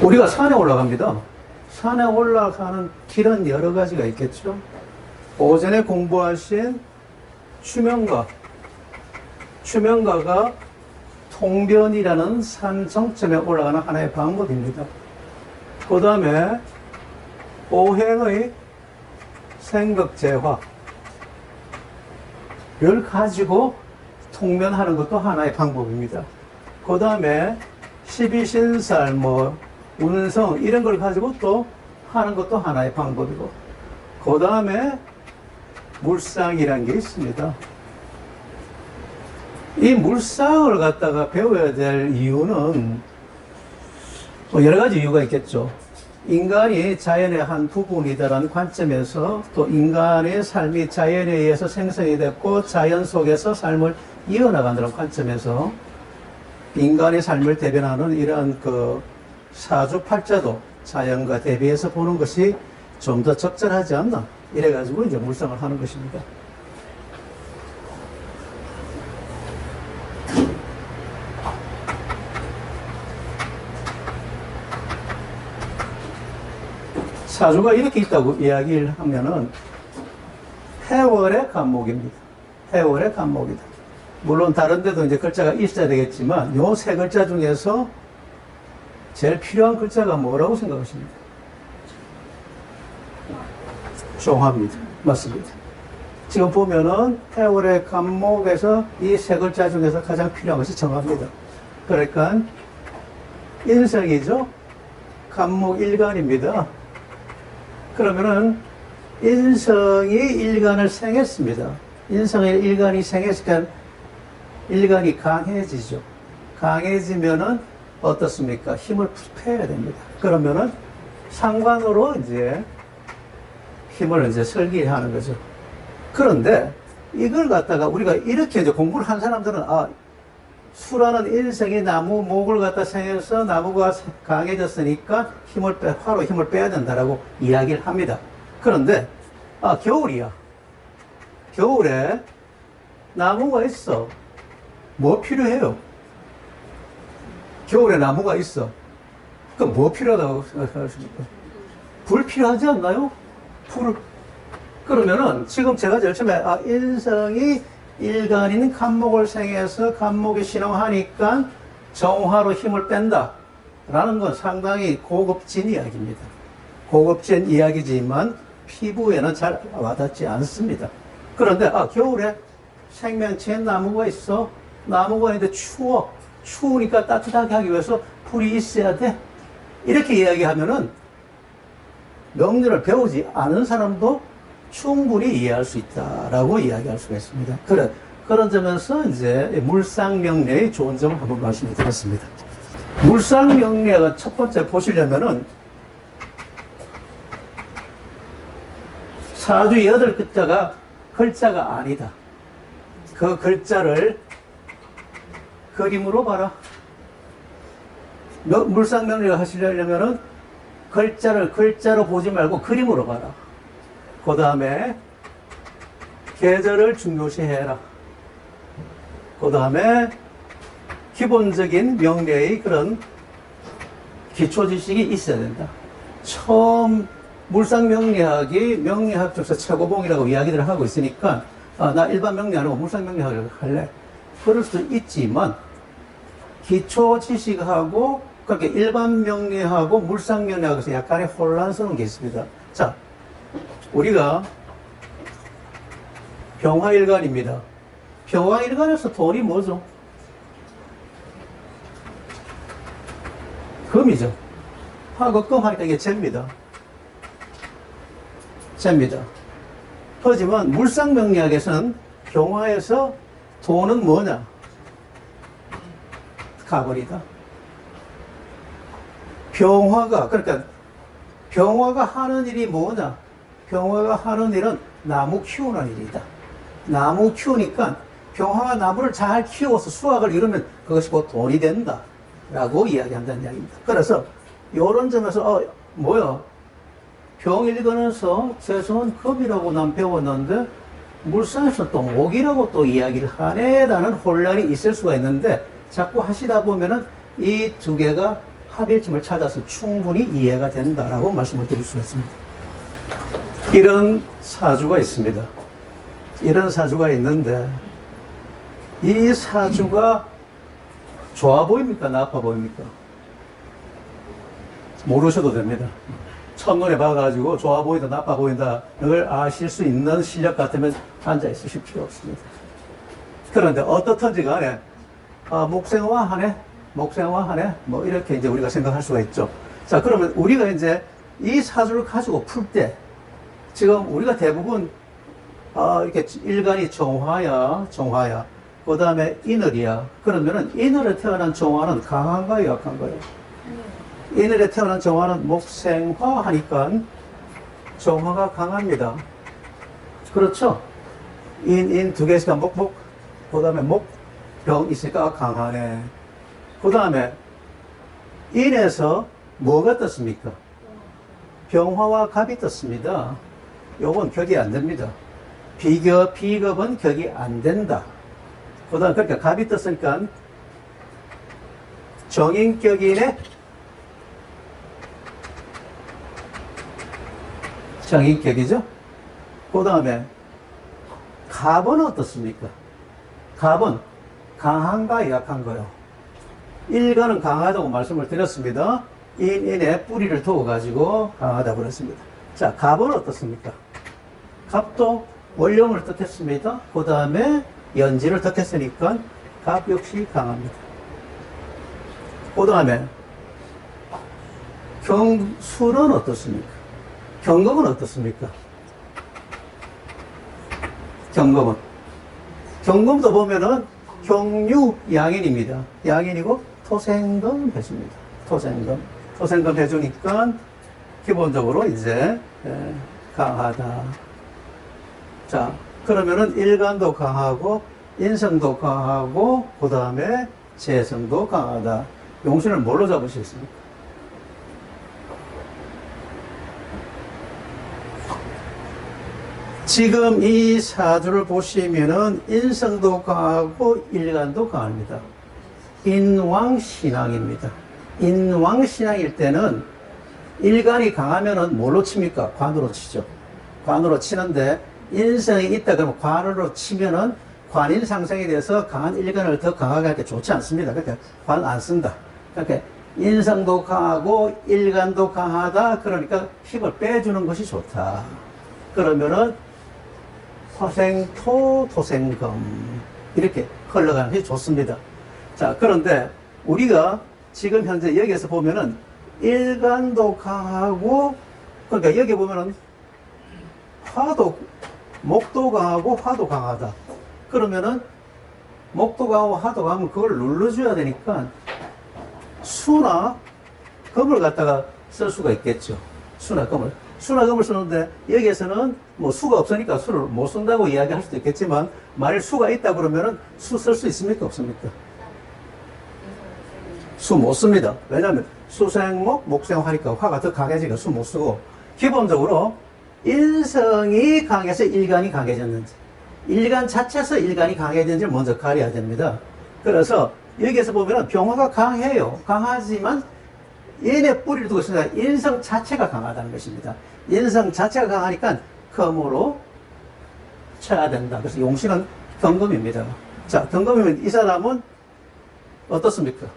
우리가 산에 올라갑니다. 산에 올라가는 길은 여러 가지가 있겠죠. 오전에 공부하신 추명가가 통변이라는 산 정점에 올라가는 하나의 방법입니다. 그 다음에 오행의 생극재화를 가지고 통면하는 것도 하나의 방법입니다. 그 다음에 십이신살, 운성 이런 걸 가지고 또 하는 것도 하나의 방법이고, 그 다음에 물상이라는 게 있습니다. 이 물상을 갖다가 배워야 될 이유는 여러 가지 이유가 있겠죠. 인간이 자연의 한 부분이다라는 관점에서, 또 인간의 삶이 자연에 의해서 생성이 됐고 자연 속에서 삶을 이어나간다는 관점에서 인간의 삶을 대변하는 이러한 사주팔자도 자연과 대비해서 보는 것이 좀 더 적절하지 않나, 이래가지고 이제 물상을 하는 것입니다. 사주가 이렇게 있다고 이야기를 하면은 해월의 간목입니다. 해월의 간목이다. 물론 다른 데도 이제 글자가 있어야 되겠지만 요 세 글자 중에서 제일 필요한 글자가 뭐라고 생각하십니까? 종합니다. 맞습니다. 지금 보면은 해월의 간목에서 이 세 글자 중에서 가장 필요한 것이 정합니다. 그러니까 인성이죠. 간목 일간입니다. 그러면은 인성이 일간을 생했습니다. 인성의 일간이 생했으니까 일간이 강해지죠. 강해지면은 어떻습니까? 힘을 빼야 됩니다. 그러면은 상관으로 이제 힘을 이제 설계하는 거죠. 그런데 이걸 갖다가 우리가 이렇게 이제 공부를 한 사람들은, 수라는 인성이 나무 목을 갖다 생해서 나무가 강해졌으니까 화로 힘을 빼야 된다라고 이야기를 합니다. 그런데 겨울이야. 겨울에 나무가 있어. 뭐 필요해요? 겨울에 나무가 있어. 그럼 뭐 필요하다고 생각하십니까? 불 필요하지 않나요? 불을. 그러면은 지금 제가 제일 처음에 인성이 일간인 간목을 생해서 간목이 신용하니까 정화로 힘을 뺀다 라는 건 상당히 고급진 이야기입니다. 고급진 이야기지만 피부에는 잘 와닿지 않습니다. 그런데 겨울에 생명체에 나무가 있어. 나무가 있는데 추우니까 따뜻하게 하기 위해서 불이 있어야 돼. 이렇게 이야기하면은 명리를 배우지 않은 사람도 충분히 이해할 수 있다라고 이야기할 수가 있습니다. 그런 점에서 이제 물상명례의 좋은 점을 한번 말씀드렸습니다. 물상명례가 첫 번째 보시려면은 사주 8글자가 아니다. 그 글자를 그림으로 봐라. 물상명례를 하시려면은 글자로 보지 말고 그림으로 봐라. 그 다음에 계절을 중요시해라. 그 다음에 기본적인 명례의 그런 기초 지식이 있어야 된다. 처음 물상명리학이 명리학 쪽에서 최고봉이라고 이야기를 하고 있으니까 나 일반 명리 안 하고 물상명리학을 할래. 그럴 수도 있지만 기초 지식하고 그렇게 일반 명리하고 물상명리학에서 약간의 혼란스러운 게 있습니다. 자, 우리가 병화일간입니다. 병화일간에서 돈이 뭐죠? 금이죠. 화가 금 하니까 이게 재입니다. 재입니다. 하지만 물상명리학에서는 병화에서 돈은 뭐냐? 가벌이다. 그러니까 병화가 하는 일이 뭐냐? 병화가 하는 일은 나무 키우는 일이다. 나무 키우니까 병화가 나무를 잘 키워서 수확을 이루면 그것이 곧 돈이 된다 라고 이야기한다는 이야기입니다. 그래서 이런 점에서 병일간에서 최소한 금이라고 난 배웠는데 물상에서 또 목이라고 또 이야기를 하네라는 혼란이 있을 수가 있는데, 자꾸 하시다 보면은 이 두 개가 합일점을 찾아서 충분히 이해가 된다라고 말씀을 드릴 수가 있습니다. 이런 사주가 있습니다. 이런 사주가 있는데 이 사주가 좋아 보입니까? 나빠 보입니까? 모르셔도 됩니다. 첫눈에 봐가지고 좋아 보인다, 나빠 보인다, 를 아실 수 있는 실력 같으면 앉아 있으실 필요 없습니다. 그런데 어떻든지 간에, 목생화하네? 목생화하네? 뭐, 이렇게 이제 우리가 생각할 수가 있죠. 자, 그러면 우리가 이제 이 사주를 가지고 풀 때, 지금 우리가 대부분, 이렇게 일간이 정화야, 정화야. 그 다음에 인월이야. 그러면은 인월에 태어난 정화는 강한가요, 약한가요? 인월에 태어난 정화는 목생화 하니까 정화가 강합니다. 그렇죠? 인 두 개씩 목, 그 다음에 병 있으니까 강하네. 그 다음에 인에서 뭐가 떴습니까? 병화와 갑이 떴습니다. 요건 격이 안 됩니다. 비겁은 격이 안 된다. 그 다음, 그러니까 갑이 떴으니까 정인격이네? 정인격이죠? 그 다음에 갑은 어떻습니까? 갑은 강한가 약한가요? 일간은 강하다고 말씀을 드렸습니다. 인에 뿌리를 두어가지고 강하다고 그랬습니다. 자, 갑은 어떻습니까? 갑도 원령을 뜻했습니다. 그 다음에 연지를 뜻했으니까 갑 역시 강합니다. 그 다음에 경술은 어떻습니까? 경금은 어떻습니까? 경금도 보면은 경유 양인입니다. 양인이고 토생금 해줍니다. 토생금 해주니까 기본적으로 이제 강하다. 자, 그러면은 일간도 강하고 인성도 강하고 그 다음에 재성도 강하다. 용신을 뭘로 잡으시겠습니까? 지금 이 사주를 보시면은 인성도 강하고 일간도 강합니다. 인왕신앙입니다. 인왕신앙일 때는 일간이 강하면은 뭘로 칩니까? 관으로 치죠. 관으로 치는데 인성이 있다 그러면 관으로 치면은 관인 상승에 대해서 강한 일간을 더 강하게 하기 좋지 않습니다. 그러니까 관 안 쓴다. 그러니까 인성도 강하고 일간도 강하다. 그러니까 힘을 빼주는 것이 좋다. 그러면은 화생토, 토생금 이렇게 흘러가는 것이 좋습니다. 자, 그런데 우리가 지금 현재 여기에서 보면은 일간도 강하고 그러니까 여기 보면은 목도 강하고 화도 강하다. 그러면은 목도 강하고 화도 강하면 그걸 눌러줘야 되니까 수나 금을 갖다가 쓸 수가 있겠죠. 수나 금을 쓰는데 여기에서는 뭐 수가 없으니까 수를 못 쓴다고 이야기할 수도 있겠지만 만일 수가 있다 그러면은 수 쓸 수 있습니까? 없습니까? 수 못 씁니다. 왜냐하면 수생목, 목생하니까 화가 더 강해지니까 수 못 쓰고 기본적으로 인성이 강해서 일간이 강해졌는지 일간 자체에서 일간이 강해졌는지를 먼저 가려야 됩니다. 그래서 여기에서 보면은 병화가 강해요. 강하지만 인의 뿌리를 두고 있으니까 인성 자체가 강하다는 것입니다. 인성 자체가 강하니까 금으로 쳐야 된다. 그래서 용신은 경금입니다. 자, 경금이면 이 사람은 어떻습니까?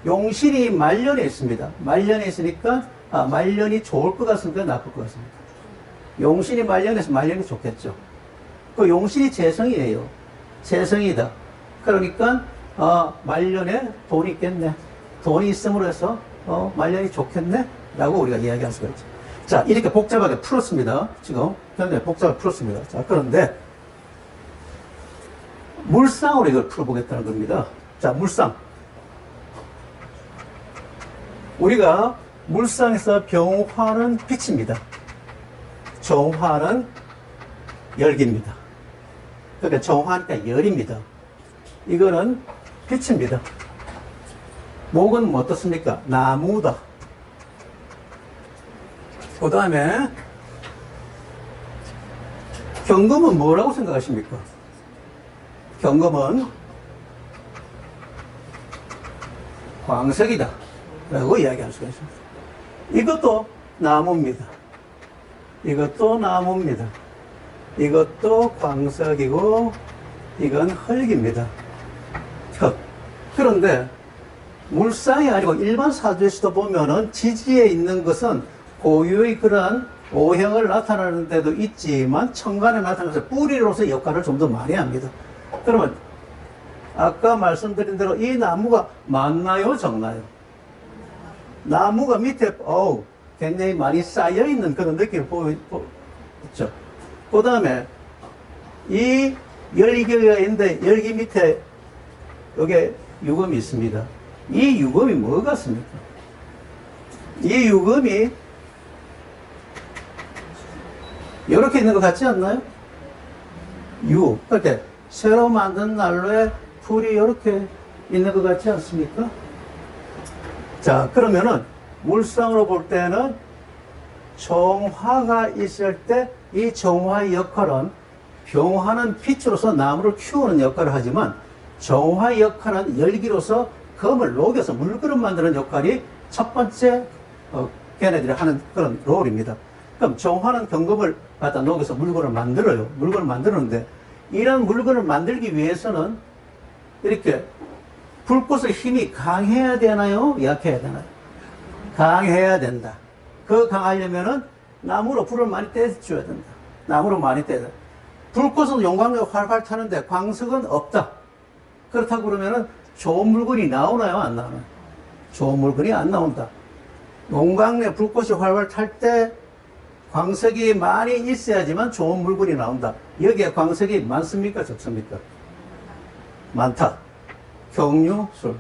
용신이 말년에 있습니다. 말년에 있으니까 말년이 좋을 것 같습니까? 나쁠 것 같습니까? 용신이 말년에서 말년이 좋겠죠. 그 용신이 재성이에요. 재성이다. 그러니까 말년에 돈이 있겠네. 돈이 있음으로 해서 말년이 좋겠네? 라고 우리가 이야기할 수가 있죠. 자, 이렇게 복잡하게 풀었습니다. 지금 굉장히 복잡하게 풀었습니다. 자, 그런데 물상으로 이걸 풀어보겠다는 겁니다. 자, 물상. 우리가 물상에서 병화는 빛입니다. 정화는 열기입니다. 그러니까 정화니까 열입니다. 이거는 빛입니다. 목은 뭐 어떻습니까? 나무다. 그 다음에 경금은 뭐라고 생각하십니까? 경금은 광석이다 라고 이야기할 수가 있습니다. 이것도 나무입니다. 이것도 나무입니다. 이것도 광석이고 이건 흙입니다. 흙. 그런데 물상이 아니고 일반 사주에서도 보면은 지지에 있는 것은 고유의 그러한 오형을 나타내는 데도 있지만 천간에 나타나서 뿌리로서 역할을 좀 더 많이 합니다. 그러면 아까 말씀드린 대로 이 나무가 많나요, 적나요? 나무가 밑에 굉장히 많이 쌓여 있는 그런 느낌을 보이죠. 그 다음에 이 열기가 있는데 열기 밑에 여기 유금이 있습니다. 이 유금이 뭐 같습니까? 이 유금이 이렇게 있는 것 같지 않나요? 그렇게 새로 만든 난로에 풀이 이렇게 있는 것 같지 않습니까? 자, 그러면은 물상으로 볼 때는 정화가 있을 때 이 정화의 역할은 병화는 빛으로서 나무를 키우는 역할을 하지만 정화의 역할은 열기로서 금을 녹여서 물그릇 만드는 역할이 첫 번째 걔네들이 하는 그런 롤입니다. 그럼 정화는 경금을 갖다 녹여서 물건을 만들어요. 물건을 만드는데 이런 물건을 만들기 위해서는 이렇게 불꽃의 힘이 강해야 되나요? 약해야 되나요? 강해야 된다. 그 강하려면은 나무로 불을 많이 떼줘야 된다. 나무로 많이 떼야 된다. 불꽃은 용광로에 활활 타는데 광석은 없다. 그렇다고 그러면은 좋은 물건이 나오나요? 안 나오나요? 좋은 물건이 안 나온다. 용광로에 불꽃이 활활 탈 때 광석이 많이 있어야지만 좋은 물건이 나온다. 여기에 광석이 많습니까? 적습니까? 많다. 경유, 술.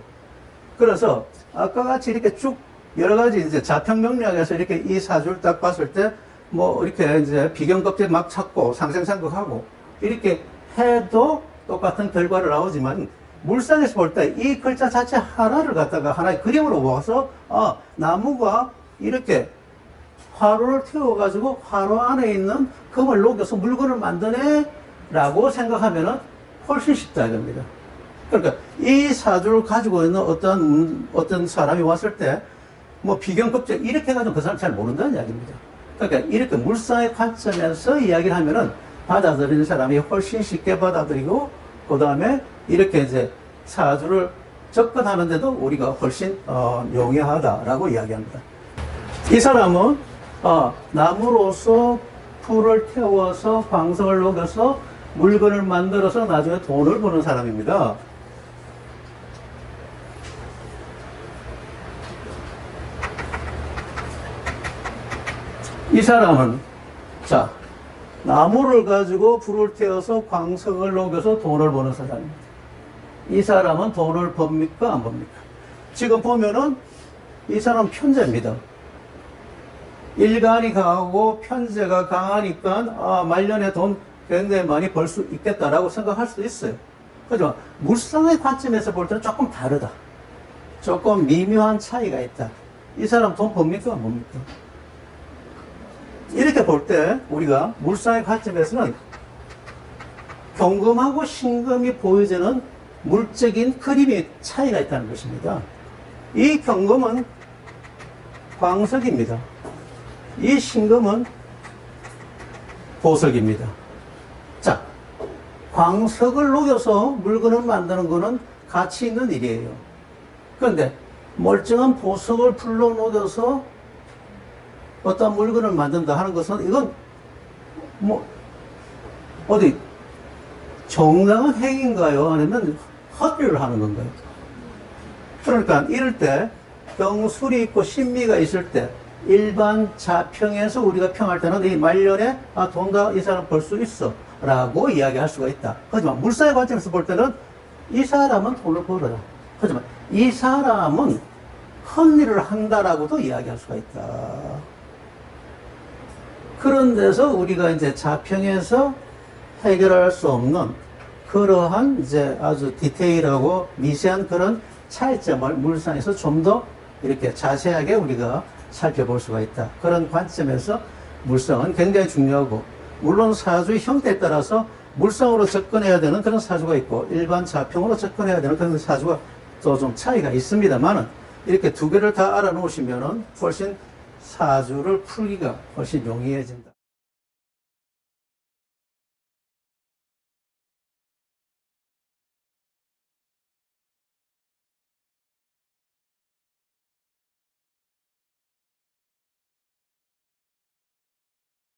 그래서 아까 같이 이렇게 쭉 여러 가지 이제 자평명리학에서 이렇게 이 사주를 딱 봤을 때 뭐 이렇게 이제 비경급제 막 찾고 상생상극하고 이렇게 해도 똑같은 결과를 나오지만 물상에서 볼 때 이 글자 자체 하나를 갖다가 하나의 그림으로 모아서 나무가 이렇게 화로를 태워가지고 화로 안에 있는 금을 녹여서 물건을 만드네 라고 생각하면은 훨씬 쉽다 이겁니다. 그러니까 이 사주를 가지고 있는 어떤 사람이 왔을 때 뭐 비경급제 이렇게 해가지고 그 사람 잘 모른다는 이야기입니다. 그러니까 이렇게 물상의 관점에서 이야기를 하면은 받아들이는 사람이 훨씬 쉽게 받아들이고 그 다음에 이렇게 이제 사주를 접근하는데도 우리가 훨씬 용이하다라고 이야기합니다. 이 사람은 나무로서 풀을 태워서 광석을 녹여서 물건을 만들어서 나중에 돈을 버는 사람입니다. 이 사람은 자 나무를 가지고 불을 태워서 광석을 녹여서 돈을 버는 사람입니다. 이 사람은 돈을 법니까 안 법니까? 지금 보면은 이 사람은 편재입니다. 일간이 강하고 편재가 강하니까 말년에 돈 굉장히 많이 벌 수 있겠다라고 생각할 수도 있어요. 하지만 물상의 관점에서 볼 때는 조금 다르다. 조금 미묘한 차이가 있다. 이 사람 돈 법니까 안 법니까? 이렇게 볼 때 우리가 물상의 관점에서는 경금하고 신금이 보여지는 물적인 그림의 차이가 있다는 것입니다. 이 경금은 광석입니다. 이 신금은 보석입니다. 자, 광석을 녹여서 물건을 만드는 것은 가치 있는 일이에요. 그런데 멀쩡한 보석을 불로 녹여서 어떤 물건을 만든다 하는 것은 이건 뭐 어디 정당한 행위인가요? 아니면 헛일을 하는 건가요? 그러니까 이럴 때 경술이 있고 신미가 있을 때 일반 자평에서 우리가 평할 때는 이 말년에 돈 다 이 사람 벌 수 있어 라고 이야기할 수가 있다. 하지만 물상의 관점에서 볼 때는 이 사람은 돈을 벌어라. 하지만 이 사람은 헛일을 한다라고도 이야기할 수가 있다. 그런 데서 우리가 이제 자평에서 해결할 수 없는 그러한 이제 아주 디테일하고 미세한 그런 차이점을 물상에서 좀 더 이렇게 자세하게 우리가 살펴볼 수가 있다. 그런 관점에서 물상은 굉장히 중요하고, 물론 사주의 형태에 따라서 물상으로 접근해야 되는 그런 사주가 있고 일반 자평으로 접근해야 되는 그런 사주가 또 좀 차이가 있습니다만은 이렇게 두 개를 다 알아놓으시면은 훨씬 사주를 풀기가 훨씬 용이해진다.